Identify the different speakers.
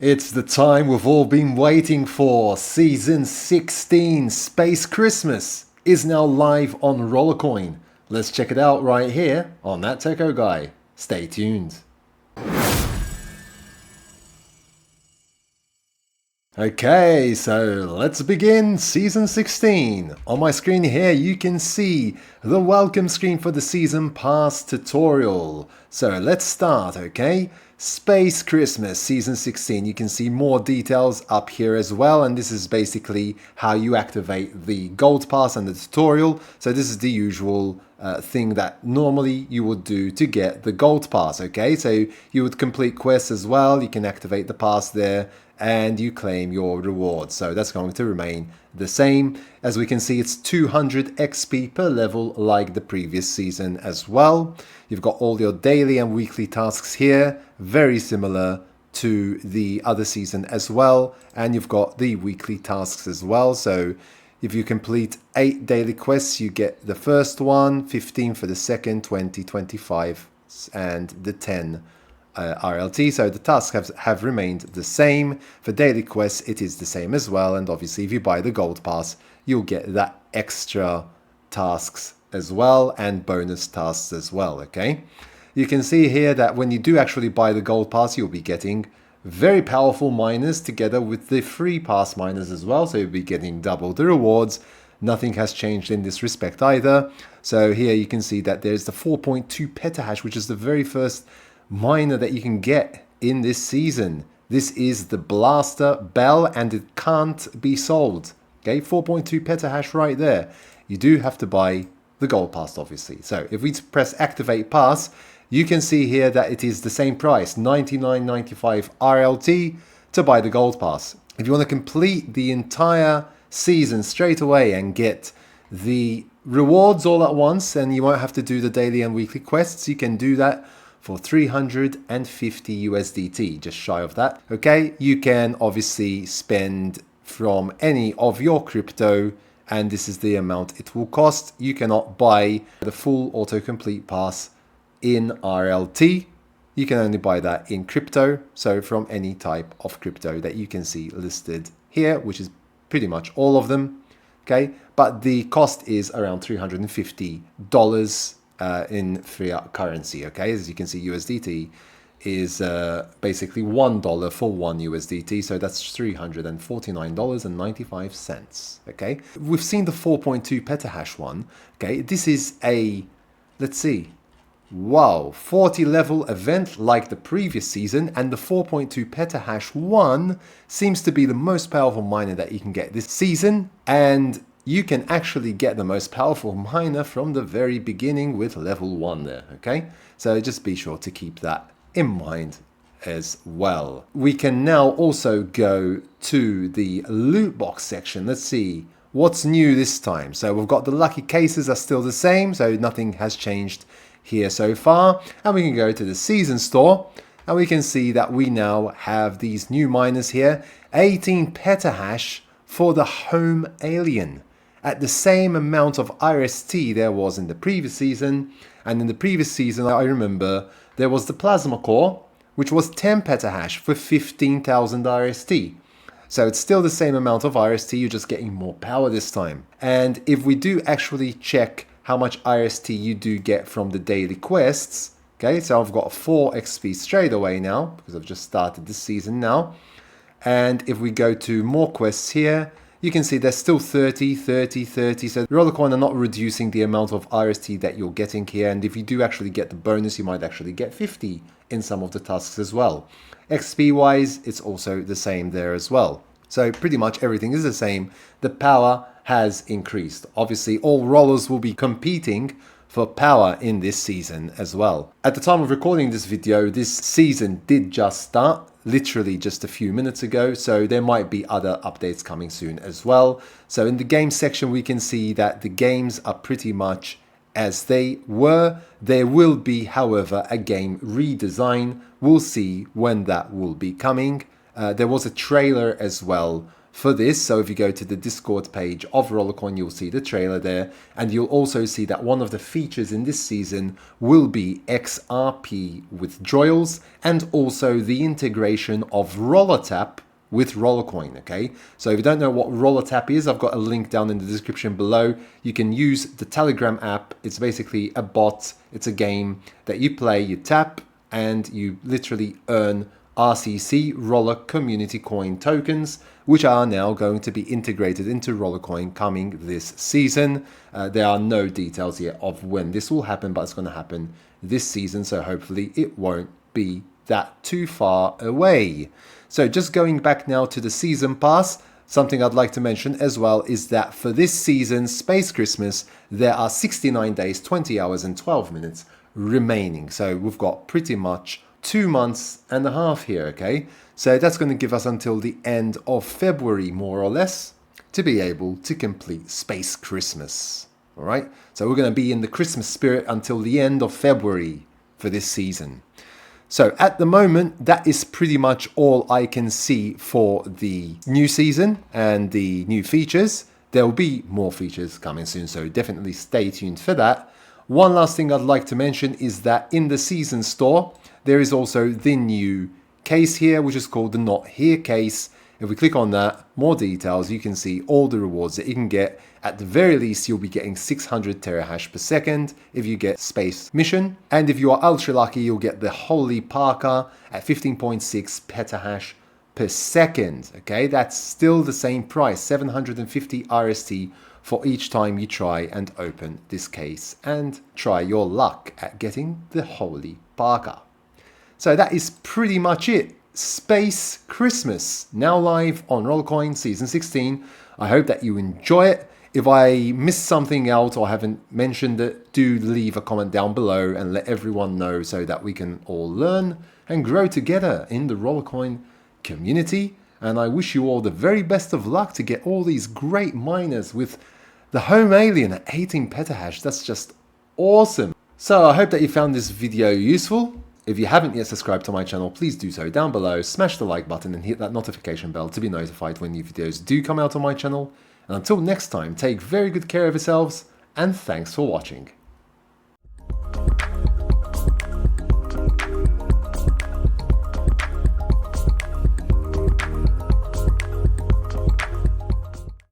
Speaker 1: It's the time we've all been waiting for. Season 16 Space Christmas is now live on Rollercoin. Let's check it out right here on That Techo guy. Stay tuned. Okay, so let's begin Season 16. On my screen here you can see the welcome screen for the Season Pass tutorial. So let's start, okay? Space Christmas Season 16. You can see more details up here as well, and this is basically how you activate the Gold Pass and the tutorial. So this is the usual thing that normally you would do to get the Gold Pass, okay? So you would complete quests as well, you can activate the pass there, and you claim your reward. So that's going to remain the same. As we can see, it's 200 XP per level like the previous season as well. You've got all your daily and weekly tasks here, very similar to the other season as well. And you've got the weekly tasks as well. So if you complete 8 daily quests, you get the first one, 15 for the second, 20, 25, and the 10 RLT. So the tasks have remained the same. For daily quests it is the same as well, and obviously if you buy the Gold Pass you'll get that extra tasks as well and bonus tasks as well, okay? You can see here that when you do actually buy the Gold Pass you'll be getting very powerful miners together with the free pass miners as well, so you'll be getting double the rewards. Nothing has changed in this respect either. So here you can see that there's the 4.2 petahash, which is the very first miner that you can get in this season. This is the Blaster Bell and it can't be sold. Okay, 4.2 petahash right there. You do have to buy the Gold Pass obviously. So if we press Activate Pass, you can see here that it is the same price, 99.95 RLT to buy the Gold Pass. If you want to complete the entire season straight away and get the rewards all at once and you won't have to do the daily and weekly quests, you can do that for 350 USDT, just shy of that. Okay, you can obviously spend from any of your crypto, and this is the amount it will cost. You cannot buy the full autocomplete pass in RLT. You can only buy that in crypto, so from any type of crypto that you can see listed here, which is pretty much all of them. Okay, but the cost is around $350 in fiat currency. Okay, as you can see, USDT is basically $1 for 1 USDT, so that's $349.95. Okay, we've seen the 4.2 petahash one. Okay, this is a, let's see, wow, 40 level event like the previous season, and the 4.2 petahash one seems to be the most powerful miner that you can get this season, and you can actually get the most powerful miner from the very beginning with level 1 there, okay? So just be sure to keep that in mind as well. We can now also go to the loot box section. Let's see what's new this time. So we've got the lucky cases are still the same, so nothing has changed here so far. And we can go to the season store and we can see that we now have these new miners here, 18 petahash for the home alien, at the same amount of RST there was in the previous season. And in the previous season, I remember there was the plasma core, which was 10 petahash for 15,000 RST. So it's still the same amount of RST, you're just getting more power this time. And if we do actually check how much RST you do get from the daily quests, okay, so I've got 4 XP straight away now, because I've just started this season now. And if we go to more quests here, you can see there's still 30, 30, 30. So Rollercoin are not reducing the amount of RST that you're getting here. And if you do actually get the bonus, you might actually get 50 in some of the tasks as well. XP wise, it's also the same there as well. So pretty much everything is the same. The power has increased. Obviously, all rollers will be competing for power in this season as well. At the time of recording this video, this season did just start, literally just a few minutes ago, so there might be other updates coming soon as well. So in the game section we can see that the games are pretty much as they were. There will be, however, a game redesign. We'll see when that will be coming. There was a trailer as well for this. So if you go to the Discord page of Rollercoin, you'll see the trailer there, and you'll also see that one of the features in this season will be XRP withdrawals and also the integration of RollerTap with Rollercoin. Okay, so if you don't know what RollerTap is, I've got a link down in the description below. You can use the Telegram app. It's basically a bot. It's a game that you play, you tap, and you literally earn RCC, Roller Community Coin tokens, which are now going to be integrated into Rollercoin coming this season. There are no details yet of when this will happen, but it's going to happen this season, so hopefully it won't be that too far away. So just going back now to the season pass, something I'd like to mention as well is that for this season's Space Christmas, there are 69 days, 20 hours and 12 minutes remaining. So we've got pretty much 2 months and a half here, okay? So that's going to give us until the end of February, more or less, to be able to complete Space Christmas. All right? So we're going to be in the Christmas spirit until the end of February for this season. So at the moment, that is pretty much all I can see for the new season and the new features. There will be more features coming soon, so definitely stay tuned for that. One last thing I'd like to mention is that in the season store, there is also the new case here, which is called the Not Here case. If we click on that, more details, you can see all the rewards that you can get. At the very least, you'll be getting 600 terahash per second if you get Space Mission. And if you are ultra lucky, you'll get the Holy Parker at 15.6 petahash per second. Okay, that's still the same price, 750 RST for each time you try and open this case and try your luck at getting the Holy Parker. So that is pretty much it. Space Christmas, now live on Rollercoin Season 16. I hope that you enjoy it. If I missed something out or haven't mentioned it, do leave a comment down below and let everyone know so that we can all learn and grow together in the Rollercoin community. And I wish you all the very best of luck to get all these great miners with the home alien at 18 petahash. That's just awesome. So I hope that you found this video useful. If you haven't yet subscribed to my channel, please do so down below, smash the like button and hit that notification bell to be notified when new videos do come out on my channel. And until next time, take very good care of yourselves and thanks for watching.